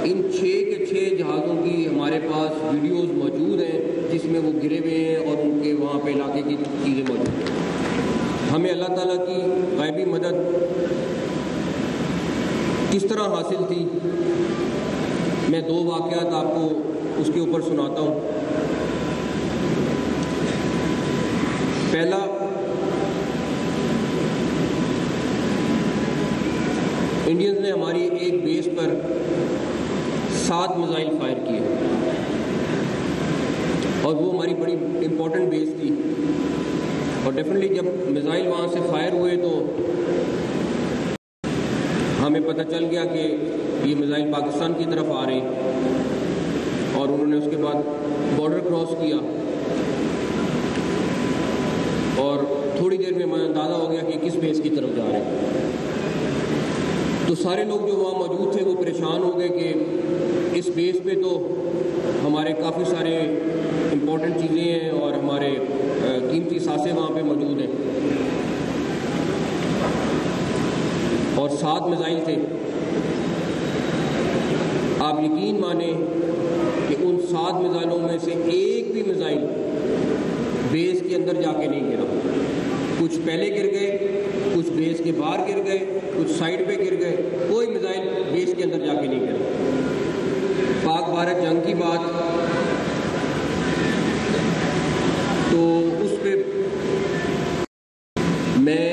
इन 6 के 6 जहाज़ों की हमारे पास वीडियोस मौजूद हैं जिसमें वो गिरे हुए हैं और उनके वहाँ पे इलाके की चीज़ें मौजूद हैं। हमें अल्लाह ताला की ग़ैबी मदद किस तरह हासिल थी, मैं 2 वाक़यात आपको उसके ऊपर सुनाता हूँ। पहला, इंडियंस ने हमारी एक बेस पर 7 मिसाइल फायर किए और वो हमारी बड़ी इम्पोर्टेंट बेस थी। और डेफिनेटली जब मिसाइल वहाँ से फायर हुए तो हमें पता चल गया कि ये मिसाइल पाकिस्तान की तरफ आ रहे हैं और उन्होंने उसके बाद बॉर्डर क्रॉस किया और थोड़ी देर में हमें अंदाज़ा हो गया कि किस बेस की तरफ जा रहे हैं। तो सारे लोग जो वहाँ मौजूद थे वो परेशान हो गए कि इस बेस पे तो हमारे काफ़ी सारे इम्पोर्टेंट चीज़ें हैं और हमारे कीमती सासे वहाँ पे मौजूद हैं और 7 मिसाइल थे। आप यकीन माने कि उन 7 मिसाइलों में से एक भी मिसाइल बेस के अंदर जाके नहीं गिरा। कुछ पहले गिर गए, कुछ बेस के बाहर गिर गए, कुछ साइड पे गिर गए, कोई मिसाइल बेस के अंदर जाके नहीं गिरा। पाक भारत जंग की बात तो उस पे मैं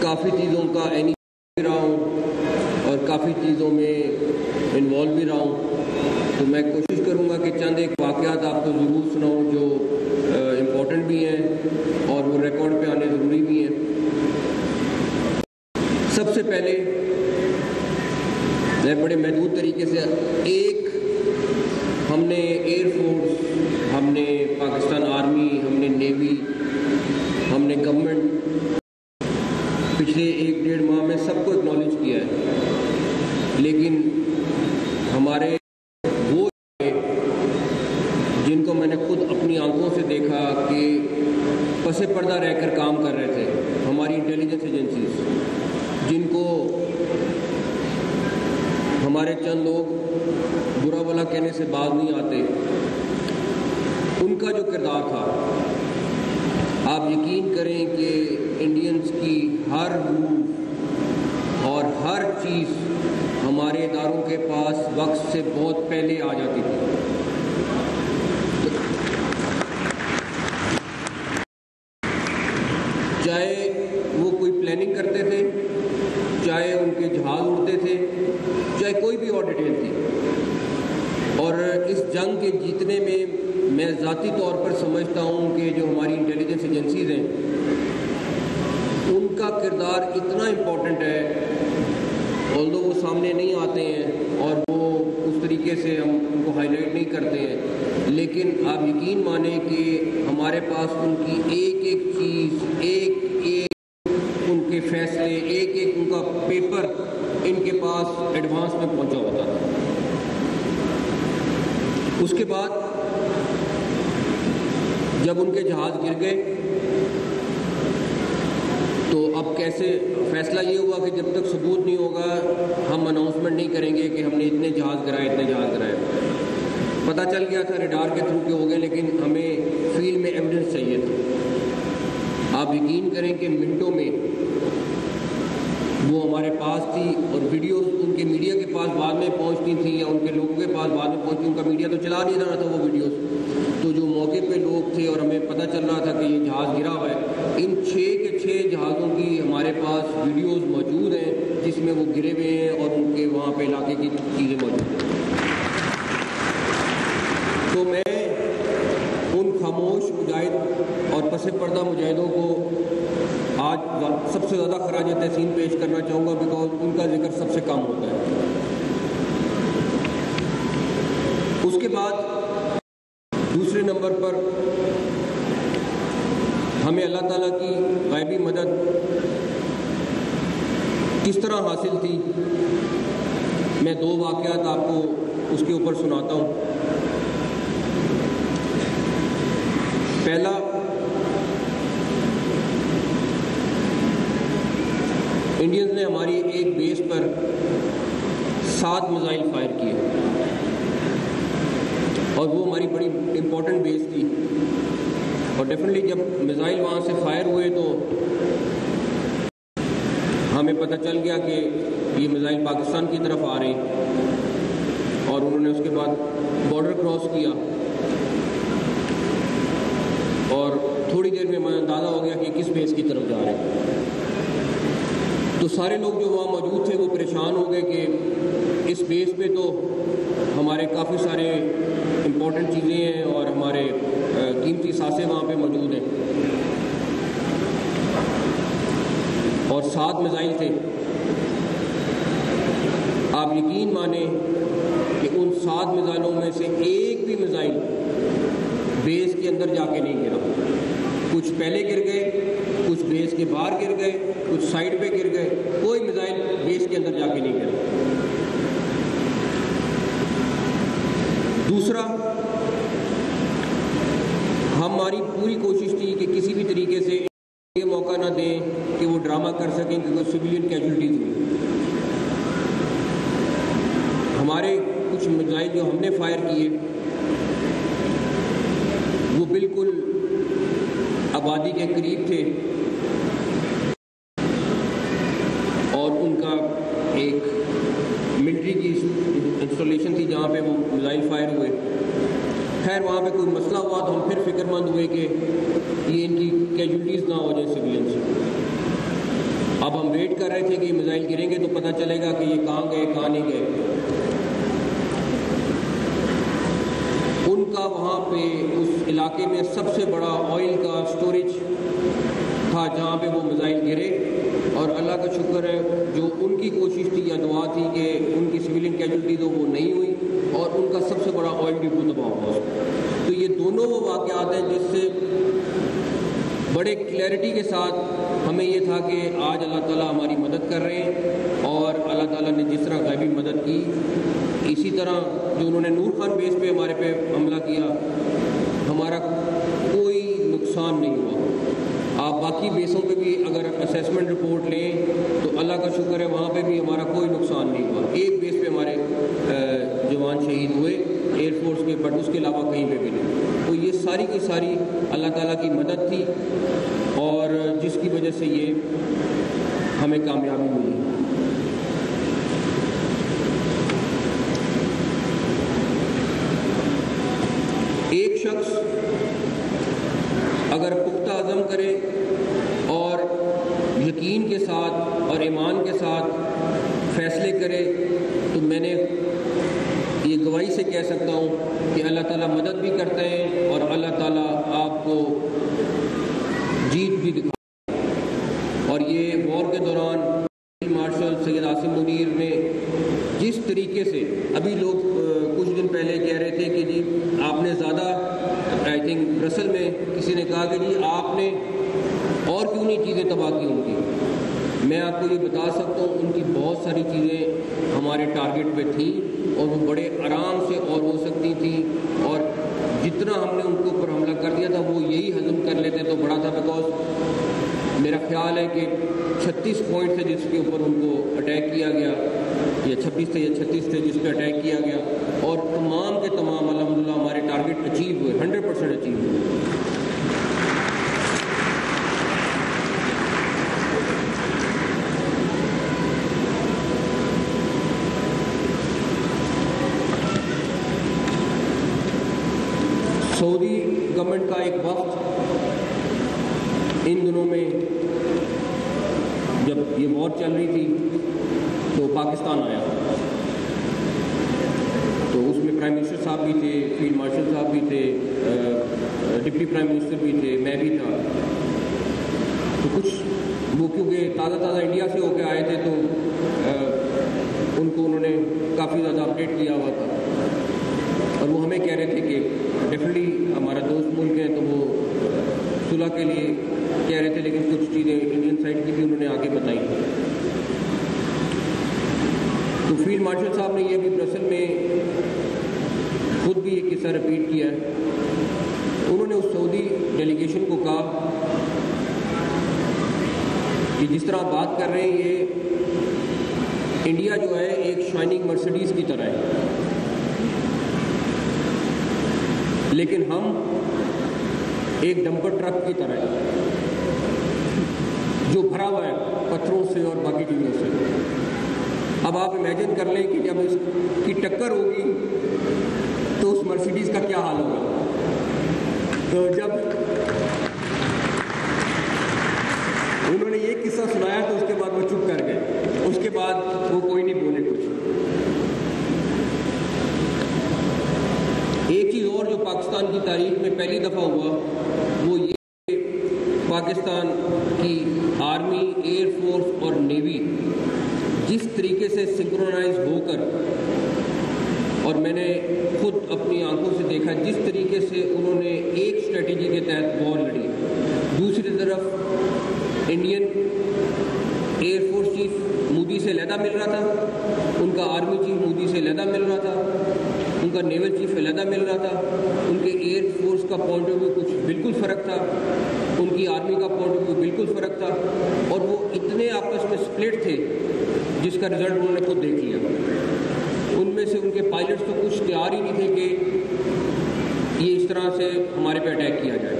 काफ़ी चीज़ों का एनी रहा हूँ और काफ़ी चीज़ों में इन्वॉल्व भी रहा हूँ। तो मैं कोशिश करूँगा कि चंद एक वाक़यात आपको ज़रूर सुनाऊँ जो इम्पोर्टेंट भी हैं और वो रिकॉर्ड पे आने ज़रूरी भी हैं। सबसे पहले मैं बड़े महदूद तरीके से हमने एयरफोर्स, हमने पाकिस्तान आर्मी, हमने नेवी, हमने गवर्नमेंट पिछले 1-1.5 माह में सबको एक्नॉलेज किया है, लेकिन हमारे वो जिनको मैंने खुद अपनी आंखों से देखा कि पसे पर्दा रहकर काम कर रहे थे, हमारी इंटेलिजेंस एजेंसीज, जिनको हमारे चंद लोग बुरा भला कहने से बाज नहीं आते, उनका जो किरदार था, आप यकीन करें कि इंडियंस की हर मूव और हर चीज़ हमारे इदारों के पास वक्त से बहुत पहले आ जाती थी। चाहे वो कोई प्लानिंग करते थे, चाहे उनके जहाज़ उड़ते थे, चाहे कोई भी और डिटेल थी। और इस जंग के जीतने में मैं ज़ाती तौर पर समझता हूँ कि जो हमारी इंटेलिजेंस एजेंसीज़ हैं उनका किरदार इतना इम्पोर्टेंट है, ऑल्दो वो सामने नहीं आते हैं और वो उस तरीके से हम उनको हाईलाइट नहीं करते हैं, लेकिन आप यकीन माने कि हमारे पास उनकी एक-एक चीज़, एक-एक उनके फैसले, एक-एक उनका पेपर इनके पास एडवांस में पहुंचा होता था। उसके बाद जब उनके जहाज़ गिर गए तो अब कैसे फ़ैसला ये हुआ कि जब तक सबूत नहीं होगा हम अनाउंसमेंट नहीं करेंगे कि हमने इतने जहाज़ गिराए, इतने जहाज़ गिराए। पता चल गया था रेडार के थ्रू के हो गए, लेकिन हमें फील्ड में एविडेंस चाहिए था। आप यकीन करें कि मिनटों में वो हमारे पास थी और वीडियोस उनके मीडिया के पास बाद में पहुंचती थी या उनके लोगों के पास बाद में पहुंचती। उनका मीडिया तो चला नहीं रहा था वो वीडियोस, तो जो मौके पे लोग थे और हमें पता चल रहा था कि ये जहाज़ गिरा हुआ है, इन 6 के 6 जहाज़ों की हमारे पास वीडियोस मौजूद हैं जिसमें वो गिरे हुए हैं और उनके वहाँ पे इलाके की चीज़ें मौजूद हैं। तो मैं उन खामोश मुजाहिद और पसे पर्दा मुजाहिदों को आज सबसे ज़्यादा खराज तहसीन पेश करना चाहूँगा, बिकॉज उनका जिक्र सबसे कम होता है। उसके बाद दूसरे नंबर पर हमें अल्लाह ताला की ग़ैबी मदद किस तरह हासिल थी, मैं 2 वाक़यात आपको उसके ऊपर सुनाता हूँ। पहला, इंडियंस ने हमारी एक बेस पर 7 मिसाइल फायर किए और वो हमारी बड़ी इम्पोर्टेंट बेस थी। और डेफिनेटली जब मिसाइल वहाँ से फायर हुए तो हमें पता चल गया कि ये मिसाइल पाकिस्तान की तरफ आ रहे हैं और उन्होंने उसके बाद बॉर्डर क्रॉस किया और थोड़ी देर में हमें अंदाज़ा हो गया कि किस बेस की तरफ जा रहे हैं। तो सारे लोग जो वहाँ मौजूद थे वो परेशान हो गए कि इस बेस पे तो हमारे काफ़ी सारे इम्पोर्टेंट चीज़ें हैं और हमारे कीमती सासे वहाँ पे मौजूद हैं और 7 मिसाइल थे। आप यकीन माने कि उन 7 मिसाइलों में से एक भी मिसाइल बेस के अंदर जाके नहीं गिरा। कुछ पहले गिर गए, कुछ बेस के बाहर गिर गए, कुछ साइड पे गिर गए, कोई मिसाइल बेस के अंदर जाके नहीं गिरा। दूसरा, हमारी पूरी कोशिश थी कि किसी भी तरीके से ये मौका ना दें कि वो ड्रामा कर सकें कि कोई सिविलियन कैजुअल्टीज हुई। हमारे कुछ मिसाइल जो हमने फायर किए वो बिल्कुल आबादी के करीब थे और उनका एक मिलिट्री की इंस्टॉलेशन थी जहाँ पे वो मिसाइल फायर हुए। खैर वहाँ पे कोई मसला हुआ तो हम फिर फिक्रमंद हुए कि ये इनकी कैजुअल्टीज़ ना हो जाए सिविलियंस। अब हम वेट कर रहे थे कि ये मिसाइल गिरेंगे तो पता चलेगा कि ये कहाँ गए कहाँ नहीं गए। उनका वहाँ पे उस इलाके में सबसे बड़ा ऑयल का स्टोरेज था जहाँ पे वो मिसाइल गिरे और अल्लाह का शुक्र है जो उनकी कोशिश थी या दुआ थी कि उनकी सिविलियन कैजुअल्टी तो वो नहीं हुई और उनका सबसे बड़ा ऑयल डिपो तबाह हुआ। तो ये दोनों वो वाक़यात हैं जिससे बड़े क्लैरिटी के साथ हमें ये था कि आज अल्लाह ताला हमारी मदद कर रहे हैं और अल्लाह ताला ने जिस तरह गैबी मदद की, इसी तरह जो उन्होंने नूर खान बेस पे हमारे पे हमला किया, हमारा कोई नुकसान नहीं हुआ। आप बाकी बेसों पे भी अगर असेसमेंट रिपोर्ट लें तो अल्लाह का शुक्र है वहाँ पे भी हमारा कोई नुकसान नहीं हुआ। एक बेस पे हमारे जवान शहीद हुए एयरफोर्स के, बट उसके अलावा कहीं पे भी नहीं। तो ये सारी की सारी अल्लाह ताला की मदद थी और जिसकी वजह से ये हमें कामयाबी मिली। एक शख्स अगर पुख्ता अज़म करे और यकीन के साथ और ईमान के साथ फ़ैसले करे तो मैंने ये गवाही से कह सकता हूँ कि अल्लाह ताला मदद भी करते हैं और अल्लाह ताला आपको जीत भी दिखाते हैं। और ये वॉर के दौरान मार्शल सैयद आसिम मुनीर ने जिस तरीके से, अभी लोग कुछ दिन पहले कह रहे थे कि जी आपने ज़्यादा, आई थिंक ब्रसल में किसी ने कहा कि जी आपने और क्यों नहीं चीज़ें तबाह की उनकी। मैं आपको ये बता सकता हूँ उनकी बहुत सारी चीज़ें हमारे टारगेट पे थी और वो बड़े आराम से और हो सकती थी और जितना हमने उनके ऊपर हमला कर दिया था वो यही हजम कर लेते तो बड़ा था। बिकॉज मेरा ख्याल है कि 36 पॉइंट थे जिसके ऊपर उनको अटैक किया गया, या 26 थे या 36 थे जिस पर अटैक किया गया और तमाम के तमाम अल्हम्दुलिल्लाह हमारे टारगेट अचीव हुए, 100% अचीव हुए। सऊदी गवर्नमेंट का एक वक्त इन दिनों में जब ये वॉर चल रही थी तो पाकिस्तान आया, तो उसमें प्राइम मिनिस्टर साहब भी थे, फील्ड मार्शल साहब भी थे, डिप्टी प्राइम मिनिस्टर भी थे, मैं भी था। तो कुछ वो क्योंकि ताज़ा इंडिया से होकर आए थे तो उनको उन्होंने काफ़ी ज़्यादा अपडेट किया हुआ था और वो हमें कह रहे थे कि डेफिनेटली हमारा दोस्त मुल्क है तो वो सुलह के लिए कह रहे थे, लेकिन कुछ चीज़ें इंडियन साइड की भी उन्होंने आगे बताई। तो फील्ड मार्शल साहब ने ये भी ब्रसल में खुद भी ये किस्सा रिपीट किया है। उन्होंने उस सऊदी डेलीगेशन को कहा कि जिस तरह आप बात कर रहे हैं ये इंडिया जो है एक शाइनिंग मर्सिडीज़ की तरह है, लेकिन हम एक डंपर ट्रक की तरह है जो भरा हुआ है पत्थरों से और बाकी चीज़ों से। अब आप इमेजिन कर लें कि जब इसकी टक्कर होगी तो उस मर्सिडीज़ का क्या हाल होगा। तो जब उन्होंने ये किस्सा सुनाया तो उसके बाद वो चुप कर गए, उसके बाद वो कोई नहीं बोले कुछ। एक चीज़ और जो पाकिस्तान की तारीख में पहली दफ़ा हुआ वो ये, पाकिस्तान की आर्मी, एयरफोर्स और नेवी जिस तरीके से सिंक्रोनाइज होकर, और मैंने खुद अपनी आंखों से देखा जिस तरीके से उन्होंने एक स्ट्रेटजी के तहत वॉर लड़ी। दूसरी तरफ इंडियन एयरफोर्स चीफ मोदी से अलहदा मिल रहा था, उनका आर्मी चीफ मोदी से अलहदा मिल रहा था, उनका नेवल चीफ अलहदा मिल रहा था, उनके एयरफोर्स का पॉइंट ऑफ व्यू कुछ बिल्कुल फ़र्क था, उनकी आर्मी का पॉइंट ऑफ व्यू बिल्कुल फ़र्क था, और वो इतने आपस में स्प्लिट थे जिसका रिजल्ट उन्होंने खुद देख लिया। उनमें से उनके पायलट्स तो कुछ तैयार ही नहीं थे कि ये इस तरह से हमारे पे अटैक किया जाए।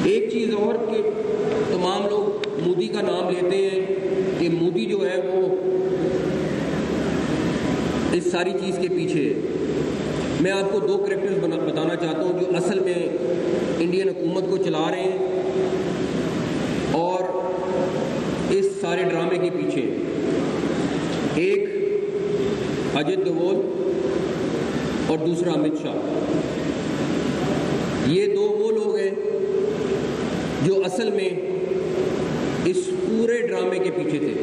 एक चीज़ और कि तमाम लोग मोदी का नाम लेते हैं कि मोदी जो है वो इस सारी चीज़ के पीछे है। मैं आपको दो कैरेक्टर्स बताना चाहता हूँ जो असल में इंडियन हुकूमत को चला रहे हैं और इस सारे ड्रामे के पीछे। एक अजित डोभाल और दूसरा अमित शाह। ये दो वो लोग हैं जो असल में इस पूरे ड्रामे के पीछे थे।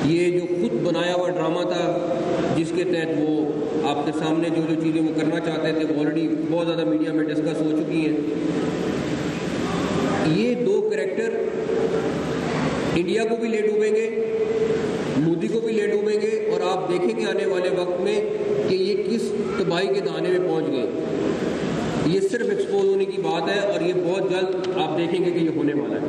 ये जो खुद बनाया हुआ ड्रामा था जिसके तहत वो आपके सामने जो जो चीज़ें वो करना चाहते थे वो ऑलरेडी बहुत ज़्यादा मीडिया में डिस्कस हो चुकी हैं। ये दो कैरेक्टर इंडिया को भी ले डूबेंगे, मोदी को भी ले डूबेंगे, और आप देखेंगे आने वाले वक्त में कि ये किस तबाही के दाने में पहुंच गए। ये सिर्फ एक्सपोज होने की बात है और ये बहुत जल्द आप देखेंगे कि ये होने वाला है।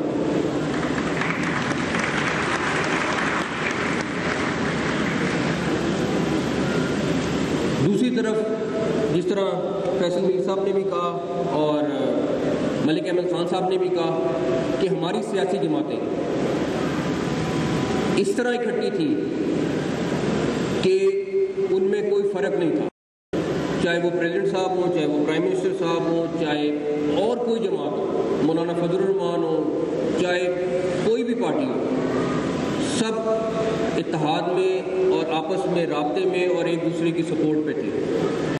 दूसरी तरफ जिस तरह फैसल मीर साहब ने भी कहा और मलिक अहमद खान साहब ने भी कहा कि हमारी सियासी जमातें इस तरह इकट्ठी थी कि उनमें कोई फ़र्क नहीं था, चाहे वो प्रेसिडेंट साहब हों, चाहे वो प्राइम मिनिस्टर साहब हों, चाहे और कोई जमात हो, मौलाना फजलुर रहमान हो, चाहे कोई भी पार्टी हो, सब इत्तेहाद में और आपस में राब्ते में और एक दूसरे की सपोर्ट पे थे।